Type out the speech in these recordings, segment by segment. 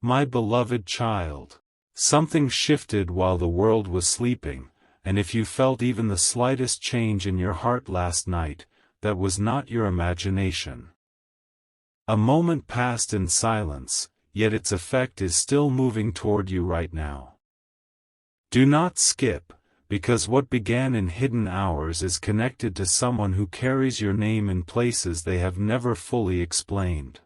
My beloved child. Something shifted while the world was sleeping, and if you felt even the slightest change in your heart last night, that was not your imagination. A moment passed in silence, yet its effect is still moving toward you right now. Do not skip, because what began in hidden hours is connected to someone who carries your name in places they have never fully explained.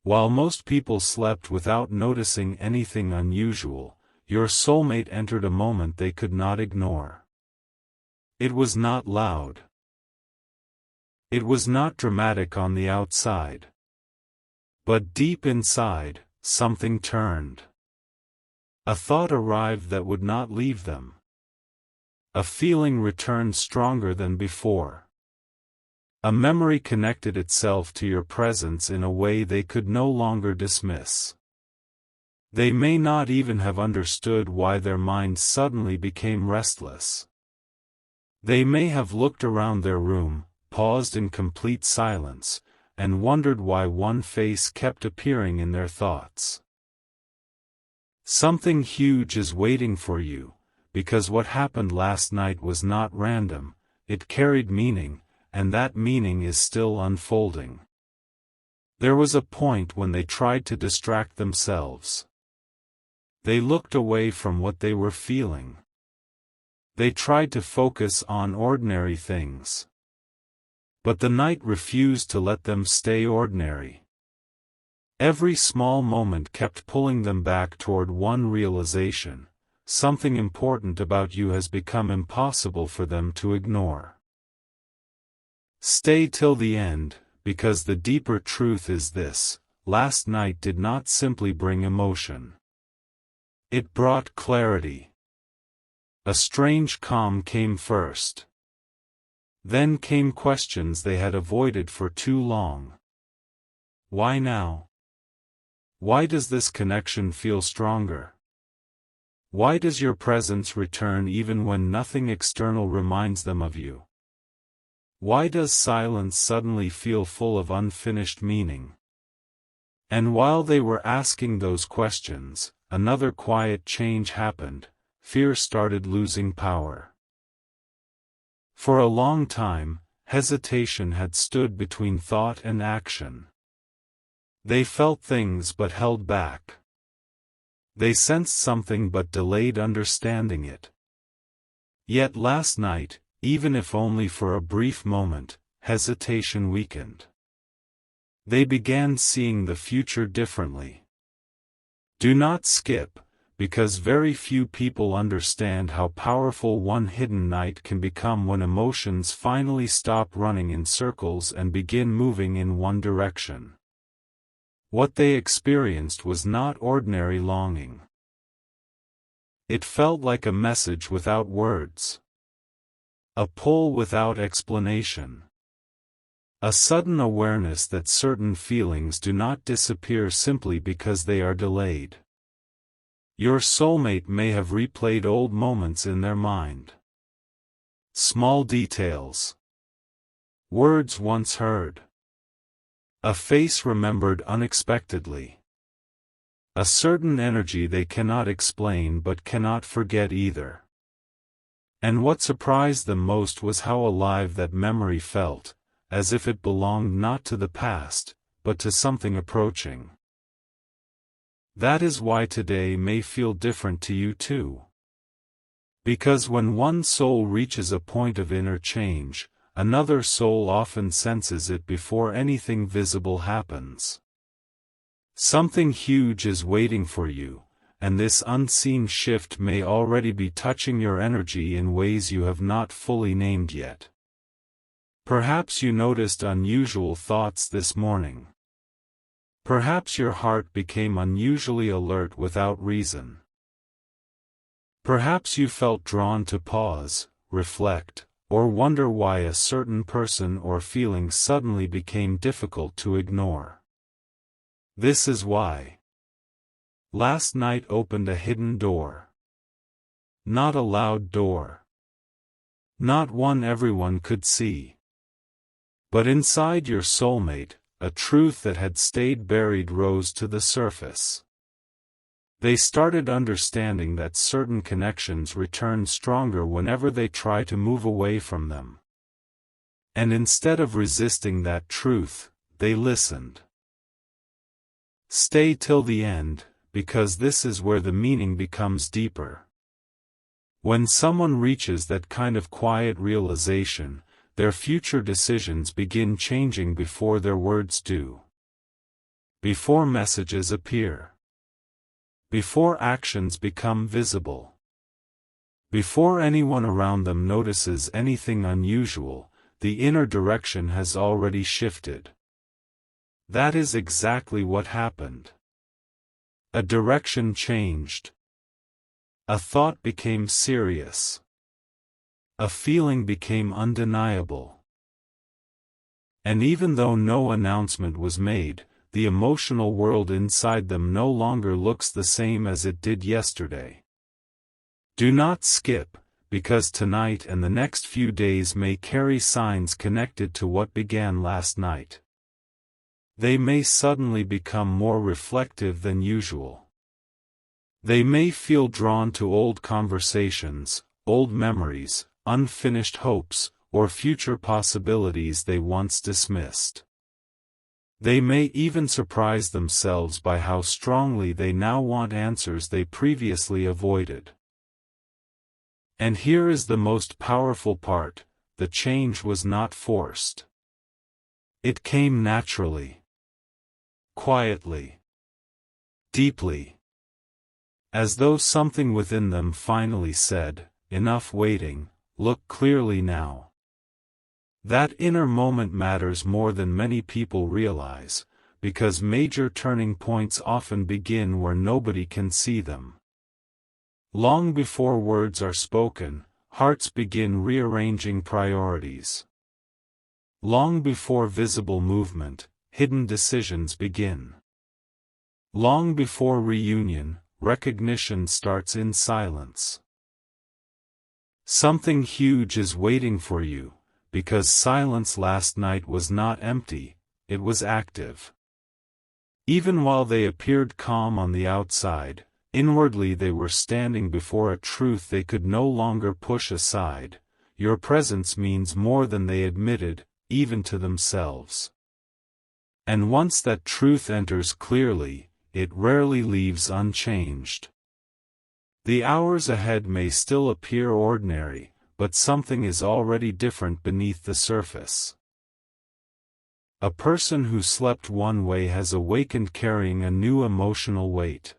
While most people slept without noticing anything unusual, your soulmate entered a moment they could not ignore. It was not loud. It was not dramatic on the outside. But deep inside, something turned. A thought arrived that would not leave them. A feeling returned stronger than before. A memory connected itself to your presence in a way they could no longer dismiss. They may not even have understood why their minds suddenly became restless. They may have looked around their room, paused in complete silence, and wondered why one face kept appearing in their thoughts. Something huge is waiting for you, because what happened last night was not random, it carried meaning, and that meaning is still unfolding. There was a point when they tried to distract themselves. They looked away from what they were feeling. They tried to focus on ordinary things. But the night refused to let them stay ordinary. Every small moment kept pulling them back toward one realization: something important about you has become impossible for them to ignore. Stay till the end, because the deeper truth is this: last night did not simply bring emotion. It brought clarity. A strange calm came first. Then came questions they had avoided for too long. Why now? Why does this connection feel stronger? Why does your presence return even when nothing external reminds them of you? Why does silence suddenly feel full of unfinished meaning? And while they were asking those questions, another quiet change happened. Fear started losing power. For a long time, hesitation had stood between thought and action. They felt things but held back. They sensed something but delayed understanding it. Yet last night, even if only for a brief moment, hesitation weakened. They began seeing the future differently. Do not skip, because very few people understand how powerful one hidden night can become when emotions finally stop running in circles and begin moving in one direction. What they experienced was not ordinary longing. It felt like a message without words. A pull without explanation. A sudden awareness that certain feelings do not disappear simply because they are delayed. Your soulmate may have replayed old moments in their mind. Small details. Words once heard. A face remembered unexpectedly. A certain energy they cannot explain but cannot forget either. And what surprised them most was how alive that memory felt, as if it belonged not to the past, but to something approaching. That is why today may feel different to you too. Because when one soul reaches a point of inner change, another soul often senses it before anything visible happens. Something huge is waiting for you, and this unseen shift may already be touching your energy in ways you have not fully named yet. Perhaps you noticed unusual thoughts this morning. Perhaps your heart became unusually alert without reason. Perhaps you felt drawn to pause, reflect, or wonder why a certain person or feeling suddenly became difficult to ignore. This is why. Last night opened a hidden door. Not a loud door. Not one everyone could see. But inside your soulmate, a truth that had stayed buried rose to the surface. They started understanding that certain connections return stronger whenever they try to move away from them. And instead of resisting that truth, they listened. Stay till the end, because this is where the meaning becomes deeper. When someone reaches that kind of quiet realization, their future decisions begin changing before their words do. Before messages appear. Before actions become visible. Before anyone around them notices anything unusual, the inner direction has already shifted. That is exactly what happened. A direction changed. A thought became serious. A feeling became undeniable. And even though no announcement was made, the emotional world inside them no longer looks the same as it did yesterday. Do not skip, because tonight and the next few days may carry signs connected to what began last night. They may suddenly become more reflective than usual. They may feel drawn to old conversations, old memories, unfinished hopes, or future possibilities they once dismissed. They may even surprise themselves by how strongly they now want answers they previously avoided. And here is the most powerful part: the change was not forced. It came naturally. Quietly. Deeply. As though something within them finally said, "Enough waiting, look clearly now." That inner moment matters more than many people realize, because major turning points often begin where nobody can see them. Long before words are spoken, hearts begin rearranging priorities. Long before visible movement, hidden decisions begin. Long before reunion, recognition starts in silence. Something huge is waiting for you, because silence last night was not empty, it was active. Even while they appeared calm on the outside, inwardly they were standing before a truth they could no longer push aside. Your presence means more than they admitted, even to themselves. And once that truth enters clearly, it rarely leaves unchanged. The hours ahead may still appear ordinary, but something is already different beneath the surface. A person who slept one way has awakened carrying a new emotional weight.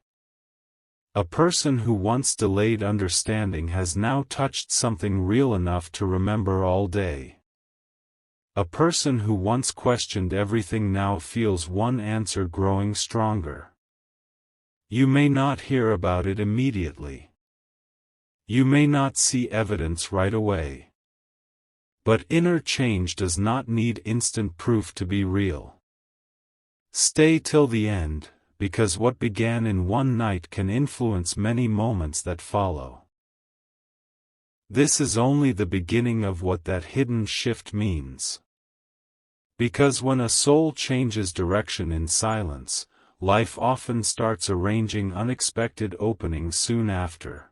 A person who once delayed understanding has now touched something real enough to remember all day. A person who once questioned everything now feels one answer growing stronger. You may not hear about it immediately. You may not see evidence right away. But inner change does not need instant proof to be real. Stay till the end, because what began in one night can influence many moments that follow. This is only the beginning of what that hidden shift means. Because when a soul changes direction in silence, life often starts arranging unexpected openings soon after.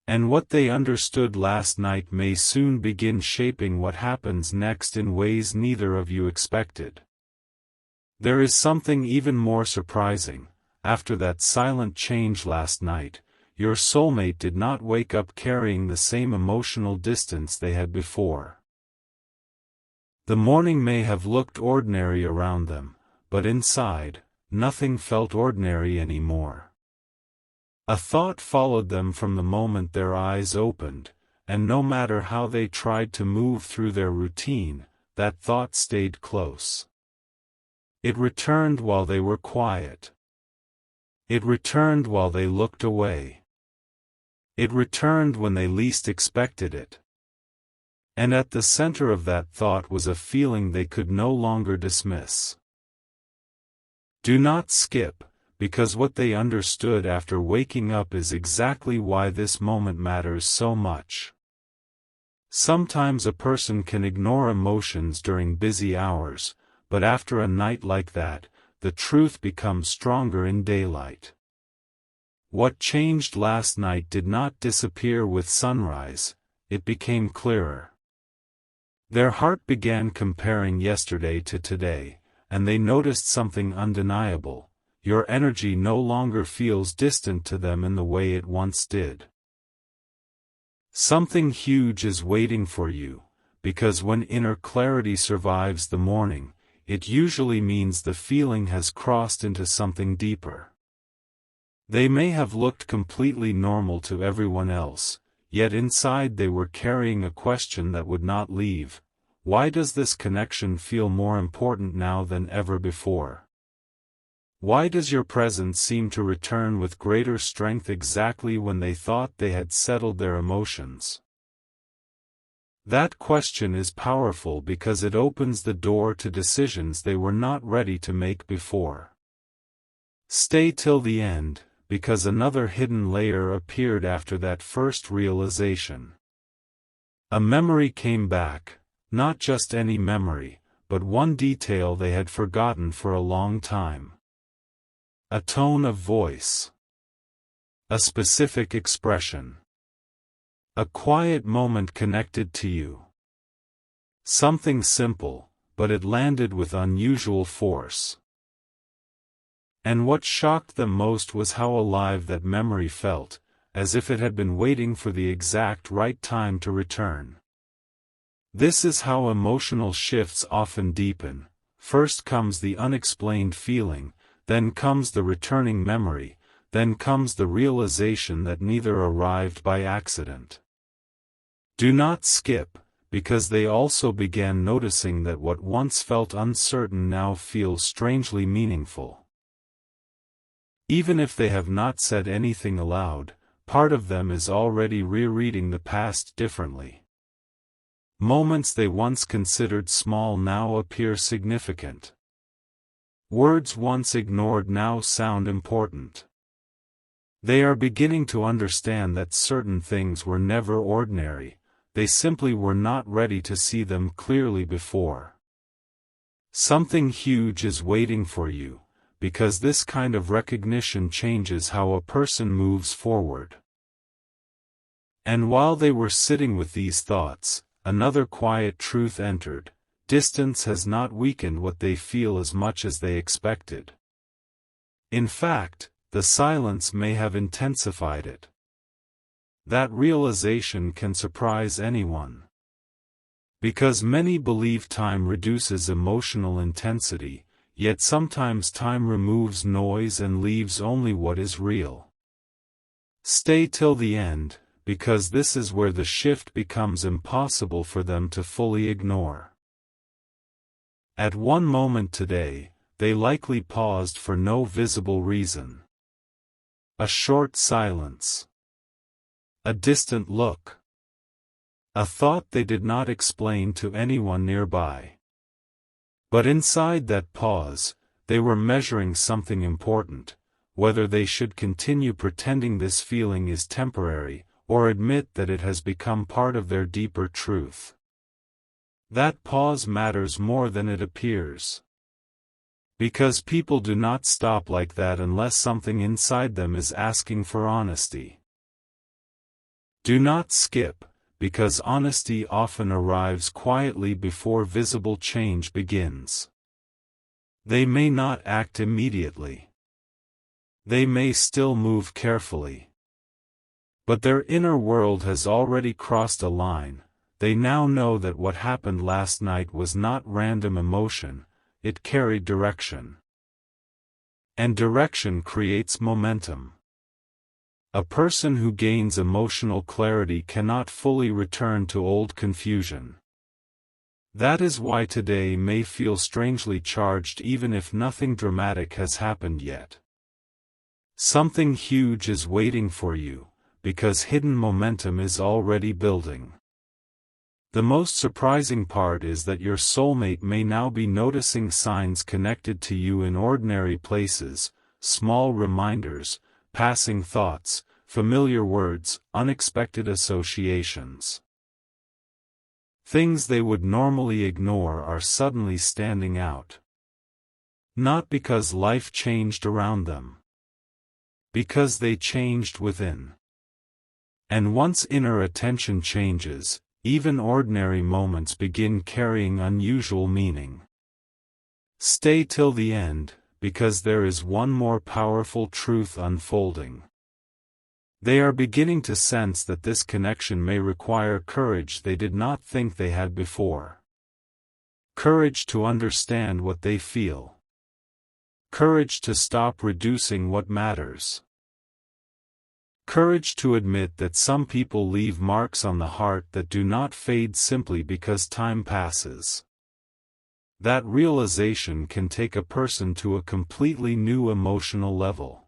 And what they understood last night may soon begin shaping what happens next in ways neither of you expected. There is something even more surprising. After that silent change last night, your soulmate did not wake up carrying the same emotional distance they had before. The morning may have looked ordinary around them, but inside, nothing felt ordinary anymore. A thought followed them from the moment their eyes opened, and no matter how they tried to move through their routine, that thought stayed close. It returned while they were quiet. It returned while they looked away. It returned when they least expected it. And at the center of that thought was a feeling they could no longer dismiss. Do not skip, because what they understood after waking up is exactly why this moment matters so much. Sometimes a person can ignore emotions during busy hours, but after a night like that, the truth becomes stronger in daylight. What changed last night did not disappear with sunrise, it became clearer. Their heart began comparing yesterday to today, and they noticed something undeniable: your energy no longer feels distant to them in the way it once did. Something huge is waiting for you, because when inner clarity survives the morning, it usually means the feeling has crossed into something deeper. They may have looked completely normal to everyone else, yet inside they were carrying a question that would not leave: why does this connection feel more important now than ever before? Why does your presence seem to return with greater strength exactly when they thought they had settled their emotions? That question is powerful because it opens the door to decisions they were not ready to make before. Stay till the end, because another hidden layer appeared after that first realization. A memory came back, not just any memory, but one detail they had forgotten for a long time. A tone of voice. A specific expression. A quiet moment connected to you. Something simple, but it landed with unusual force. And what shocked them most was how alive that memory felt, as if it had been waiting for the exact right time to return. This is how emotional shifts often deepen: first comes the unexplained feeling, then comes the returning memory, then comes the realization that neither arrived by accident. Do not skip, because they also began noticing that what once felt uncertain now feels strangely meaningful. Even if they have not said anything aloud, part of them is already rereading the past differently. Moments they once considered small now appear significant. Words once ignored now sound important. They are beginning to understand that certain things were never ordinary, they simply were not ready to see them clearly before. Something huge is waiting for you, because this kind of recognition changes how a person moves forward. And while they were sitting with these thoughts, another quiet truth entered: distance has not weakened what they feel as much as they expected. In fact, the silence may have intensified it. That realization can surprise anyone. Because many believe time reduces emotional intensity, yet sometimes time removes noise and leaves only what is real. Stay till the end, because this is where the shift becomes impossible for them to fully ignore. At one moment today, they likely paused for no visible reason. A short silence. A distant look. A thought they did not explain to anyone nearby. But inside that pause, they were measuring something important: whether they should continue pretending this feeling is temporary, or admit that it has become part of their deeper truth. That pause matters more than it appears. Because people do not stop like that unless something inside them is asking for honesty. Do not skip, because honesty often arrives quietly before visible change begins. They may not act immediately. They may still move carefully. But their inner world has already crossed a line. They now know that what happened last night was not random emotion, it carried direction. And direction creates momentum. A person who gains emotional clarity cannot fully return to old confusion. That is why today may feel strangely charged even if nothing dramatic has happened yet. Something huge is waiting for you, because hidden momentum is already building. The most surprising part is that your soulmate may now be noticing signs connected to you in ordinary places: small reminders, passing thoughts, familiar words, unexpected associations. Things they would normally ignore are suddenly standing out. Not because life changed around them, Because they changed within. And once inner attention changes, even ordinary moments begin carrying unusual meaning. Stay till the end, because there is one more powerful truth unfolding. They are beginning to sense that this connection may require courage they did not think they had before. Courage to understand what they feel. Courage to stop reducing what matters. Courage to admit that some people leave marks on the heart that do not fade simply because time passes. That realization can take a person to a completely new emotional level.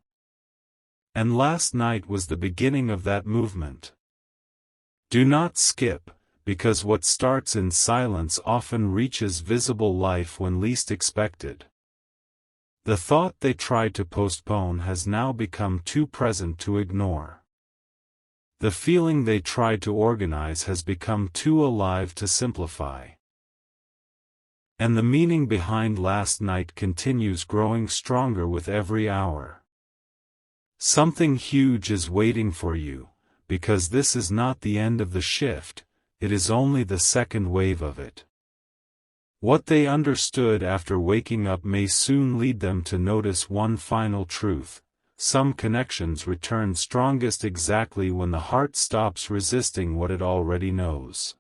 And last night was the beginning of that movement. Do not skip, because what starts in silence often reaches visible life when least expected. The thought they tried to postpone has now become too present to ignore. The feeling they tried to organize has become too alive to simplify. And the meaning behind last night continues growing stronger with every hour. Something huge is waiting for you, because this is not the end of the shift, it is only the second wave of it. What they understood after waking up may soon lead them to notice one final truth: some connections return strongest exactly when the heart stops resisting what it already knows.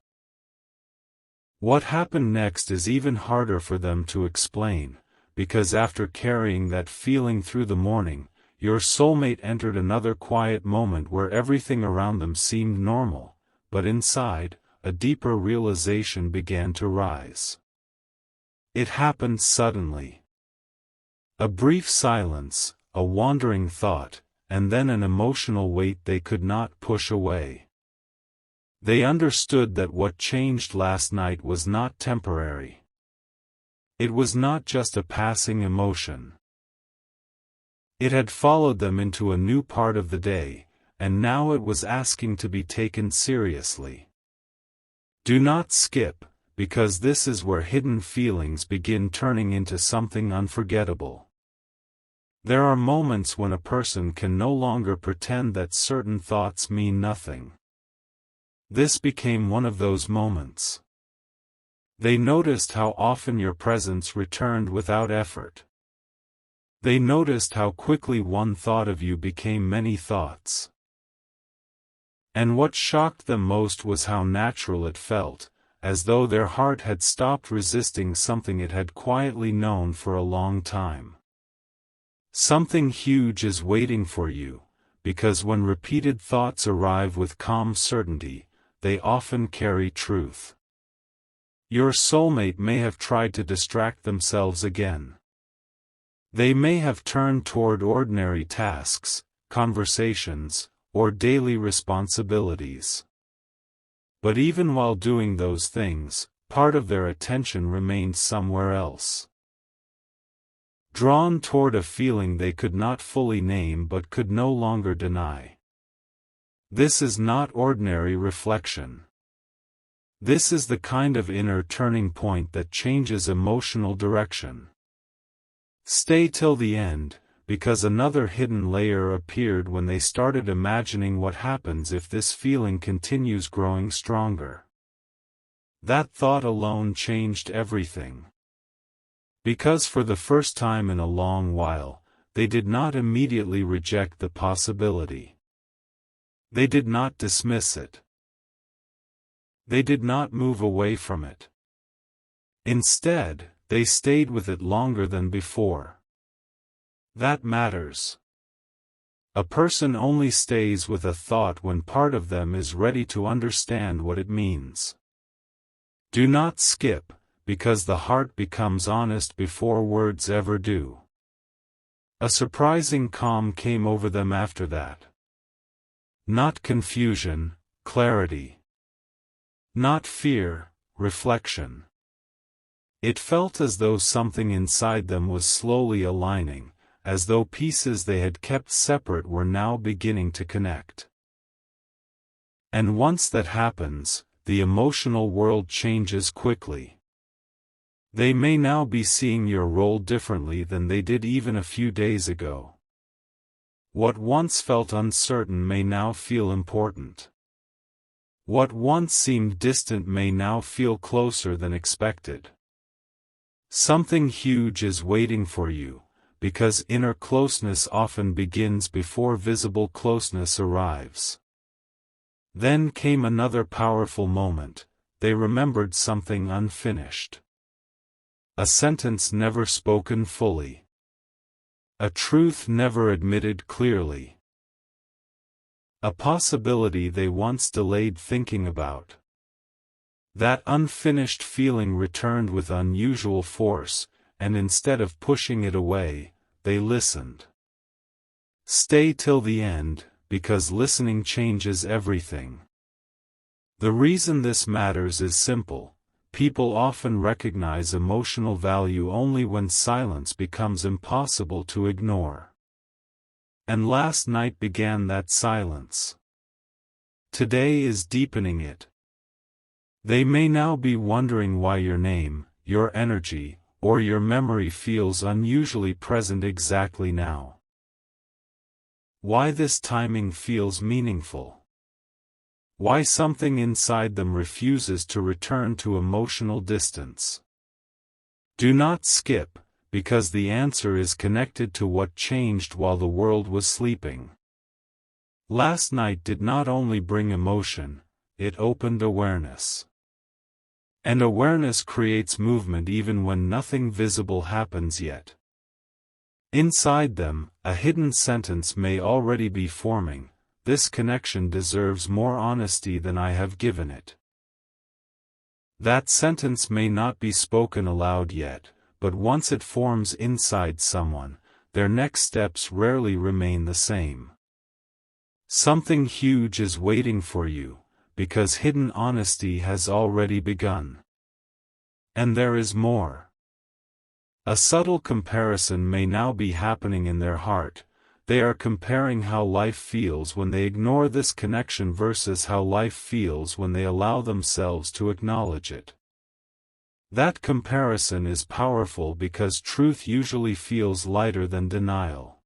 What happened next is even harder for them to explain, because after carrying that feeling through the morning, your soulmate entered another quiet moment where everything around them seemed normal, but inside, a deeper realization began to rise. It happened suddenly. A brief silence, a wandering thought, and then an emotional weight they could not push away. They understood that what changed last night was not temporary. It was not just a passing emotion. It had followed them into a new part of the day, and now it was asking to be taken seriously. Do not skip, because this is where hidden feelings begin turning into something unforgettable. There are moments when a person can no longer pretend that certain thoughts mean nothing. This became one of those moments. They noticed how often your presence returned without effort. They noticed how quickly one thought of you became many thoughts. And what shocked them most was how natural it felt, as though their heart had stopped resisting something it had quietly known for a long time. Something huge is waiting for you, because when repeated thoughts arrive with calm certainty, they often carry truth. Your soulmate may have tried to distract themselves again. They may have turned toward ordinary tasks, conversations, or daily responsibilities. But even while doing those things, part of their attention remained somewhere else. Drawn toward a feeling they could not fully name but could no longer deny. This is not ordinary reflection. This is the kind of inner turning point that changes emotional direction. Stay till the end, because another hidden layer appeared when they started imagining what happens if this feeling continues growing stronger. That thought alone changed everything. Because for the first time in a long while, they did not immediately reject the possibility. They did not dismiss it. They did not move away from it. Instead, they stayed with it longer than before. That matters. A person only stays with a thought when part of them is ready to understand what it means. Do not skip, because the heart becomes honest before words ever do. A surprising calm came over them after that. Not confusion, clarity. Not fear, reflection. It felt as though something inside them was slowly aligning, as though pieces they had kept separate were now beginning to connect. And once that happens, the emotional world changes quickly. They may now be seeing your role differently than they did even a few days ago. What once felt uncertain may now feel important. What once seemed distant may now feel closer than expected. Something huge is waiting for you, because inner closeness often begins before visible closeness arrives. Then came another powerful moment. They remembered something unfinished. A sentence never spoken fully. A truth never admitted clearly. A possibility they once delayed thinking about. That unfinished feeling returned with unusual force, and instead of pushing it away, they listened. Stay till the end, because listening changes everything. The reason this matters is simple. People often recognize emotional value only when silence becomes impossible to ignore. And last night began that silence. Today is deepening it. They may now be wondering why your name, your energy, or your memory feels unusually present exactly now. Why this timing feels meaningful. Why something inside them refuses to return to emotional distance. Do not skip, because the answer is connected to what changed while the world was sleeping. Last night did not only bring emotion, it opened awareness. And awareness creates movement even when nothing visible happens yet. Inside them, a hidden sentence may already be forming. This connection deserves more honesty than I have given it. That sentence may not be spoken aloud yet, but once it forms inside someone, their next steps rarely remain the same. Something huge is waiting for you, because hidden honesty has already begun. And there is more. A subtle comparison may now be happening in their heart. They are comparing how life feels when they ignore this connection versus how life feels when they allow themselves to acknowledge it. That comparison is powerful because truth usually feels lighter than denial.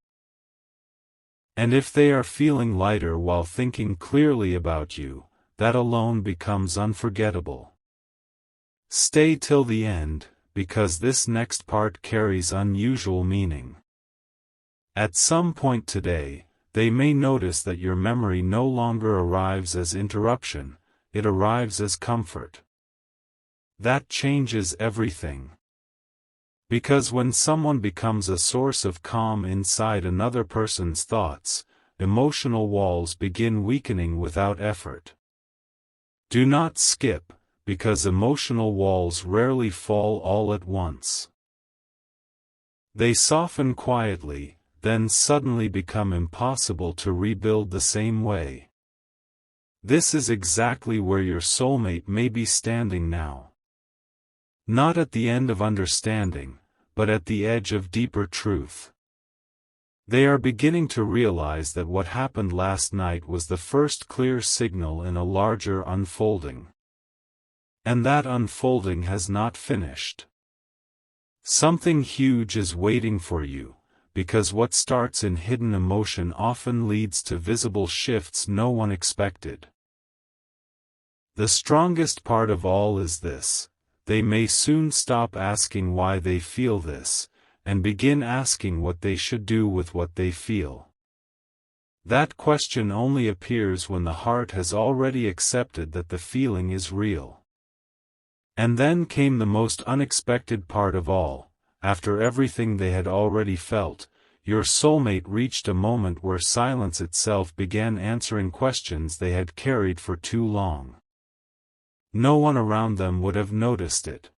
And if they are feeling lighter while thinking clearly about you, that alone becomes unforgettable. Stay till the end, because this next part carries unusual meaning. At some point today, they may notice that your memory no longer arrives as interruption, it arrives as comfort. That changes everything. Because when someone becomes a source of calm inside another person's thoughts, emotional walls begin weakening without effort. Do not skip, because emotional walls rarely fall all at once. They soften quietly, then suddenly become impossible to rebuild the same way. This is exactly where your soulmate may be standing now. Not at the end of understanding, but at the edge of deeper truth. They are beginning to realize that what happened last night was the first clear signal in a larger unfolding. And that unfolding has not finished. Something huge is waiting for you, because what starts in hidden emotion often leads to visible shifts no one expected. The strongest part of all is this: they may soon stop asking why they feel this, and begin asking what they should do with what they feel. That question only appears when the heart has already accepted that the feeling is real. And then came the most unexpected part of all. After everything they had already felt, your soulmate reached a moment where silence itself began answering questions they had carried for too long. No one around them would have noticed it.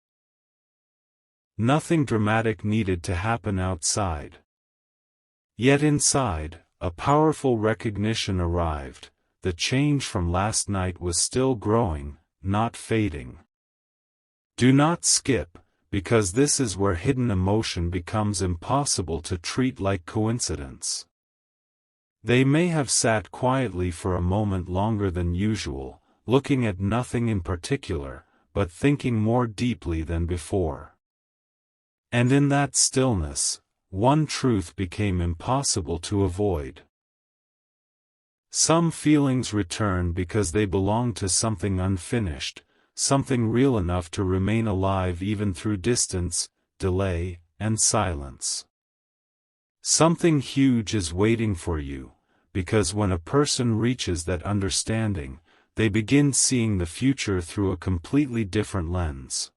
Nothing dramatic needed to happen outside. Yet inside, a powerful recognition arrived. The change from last night was still growing, not fading. Do not skip, because this is where hidden emotion becomes impossible to treat like coincidence. They may have sat quietly for a moment longer than usual, looking at nothing in particular, but thinking more deeply than before. And in that stillness, one truth became impossible to avoid. Some feelings return because they belong to something unfinished, something real enough to remain alive even through distance, delay, and silence. Something huge is waiting for you, because when a person reaches that understanding, they begin seeing the future through a completely different lens.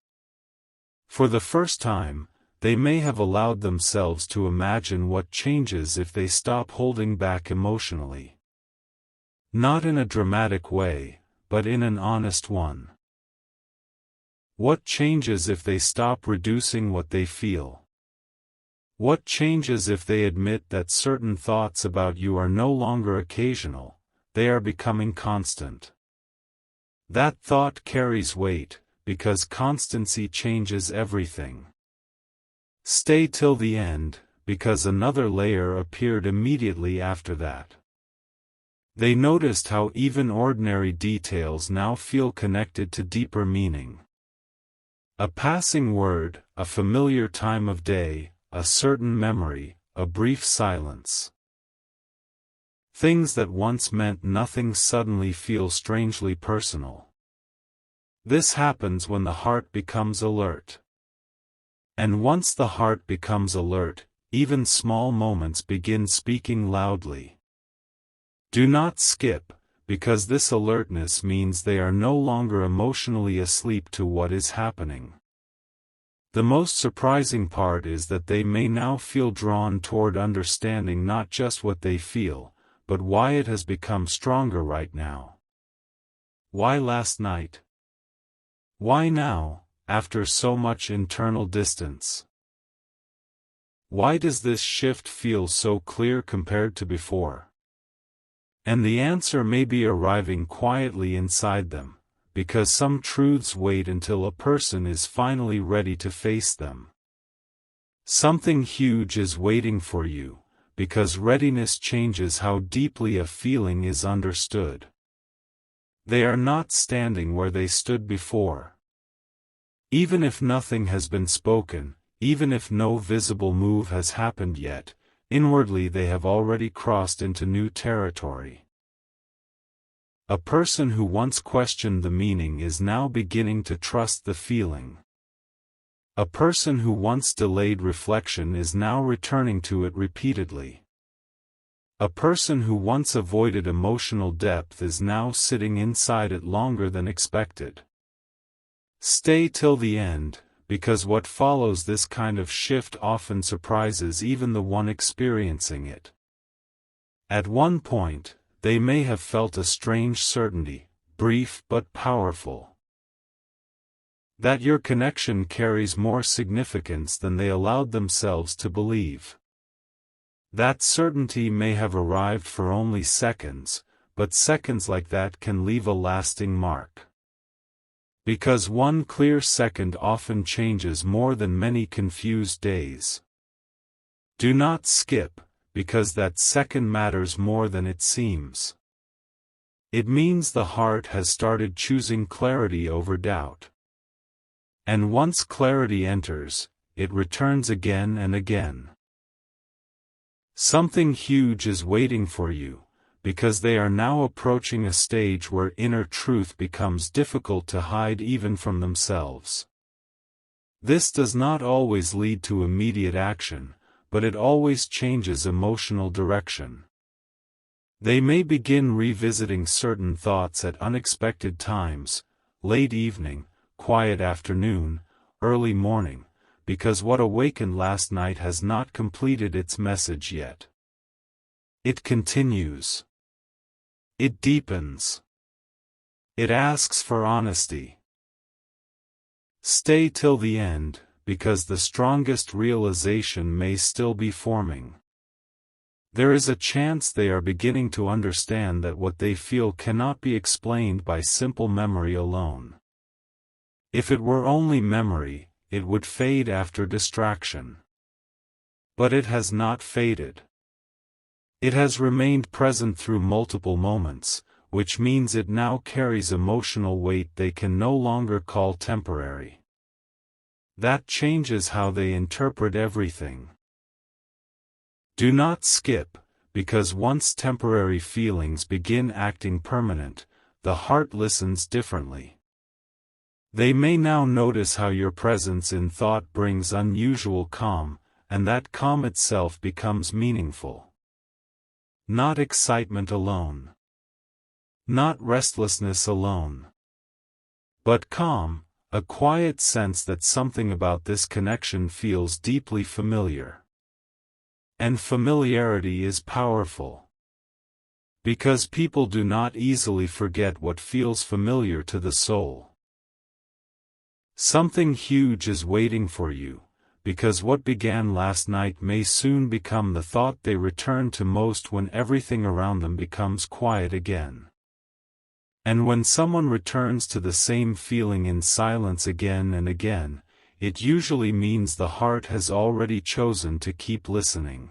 For the first time, they may have allowed themselves to imagine what changes if they stop holding back emotionally. Not in a dramatic way, but in an honest one. What changes if they stop reducing what they feel? What changes if they admit that certain thoughts about you are no longer occasional, they are becoming constant? That thought carries weight, because constancy changes everything. Stay till the end, because another layer appeared immediately after that. They noticed how even ordinary details now feel connected to deeper meaning. A passing word, a familiar time of day, a certain memory, a brief silence. Things that once meant nothing suddenly feel strangely personal. This happens when the heart becomes alert. And once the heart becomes alert, even small moments begin speaking loudly. Do not skip, because this alertness means they are no longer emotionally asleep to what is happening. The most surprising part is that they may now feel drawn toward understanding not just what they feel, but why it has become stronger right now. Why last night? Why now, after so much internal distance? Why does this shift feel so clear compared to before? And the answer may be arriving quietly inside them, because some truths wait until a person is finally ready to face them. Something huge is waiting for you, because readiness changes how deeply a feeling is understood. They are not standing where they stood before. Even if nothing has been spoken, even if no visible move has happened yet, inwardly they have already crossed into new territory. A person who once questioned the meaning is now beginning to trust the feeling. A person who once delayed reflection is now returning to it repeatedly. A person who once avoided emotional depth is now sitting inside it longer than expected. Stay till the end, because what follows this kind of shift often surprises even the one experiencing it. At one point, they may have felt a strange certainty, brief but powerful, that your connection carries more significance than they allowed themselves to believe. That certainty may have arrived for only seconds, but seconds like that can leave a lasting mark. Because one clear second often changes more than many confused days. Do not skip, because that second matters more than it seems. It means the heart has started choosing clarity over doubt. And once clarity enters, it returns again and again. Something huge is waiting for you, because they are now approaching a stage where inner truth becomes difficult to hide even from themselves. This does not always lead to immediate action, but it always changes emotional direction. They may begin revisiting certain thoughts at unexpected times, late evening, quiet afternoon, early morning, because what awakened last night has not completed its message yet. It continues. It deepens. It asks for honesty. Stay till the end, because the strongest realization may still be forming. There is a chance they are beginning to understand that what they feel cannot be explained by simple memory alone. If it were only memory, it would fade after distraction. But it has not faded. It has remained present through multiple moments, which means it now carries emotional weight they can no longer call temporary. That changes how they interpret everything. Do not skip, because once temporary feelings begin acting permanent, the heart listens differently. They may now notice how your presence in thought brings unusual calm, and that calm itself becomes meaningful. Not excitement alone. Not restlessness alone. But calm, a quiet sense that something about this connection feels deeply familiar. And familiarity is powerful. Because people do not easily forget what feels familiar to the soul. Something huge is waiting for you, because what began last night may soon become the thought they return to most when everything around them becomes quiet again. And when someone returns to the same feeling in silence again and again, it usually means the heart has already chosen to keep listening.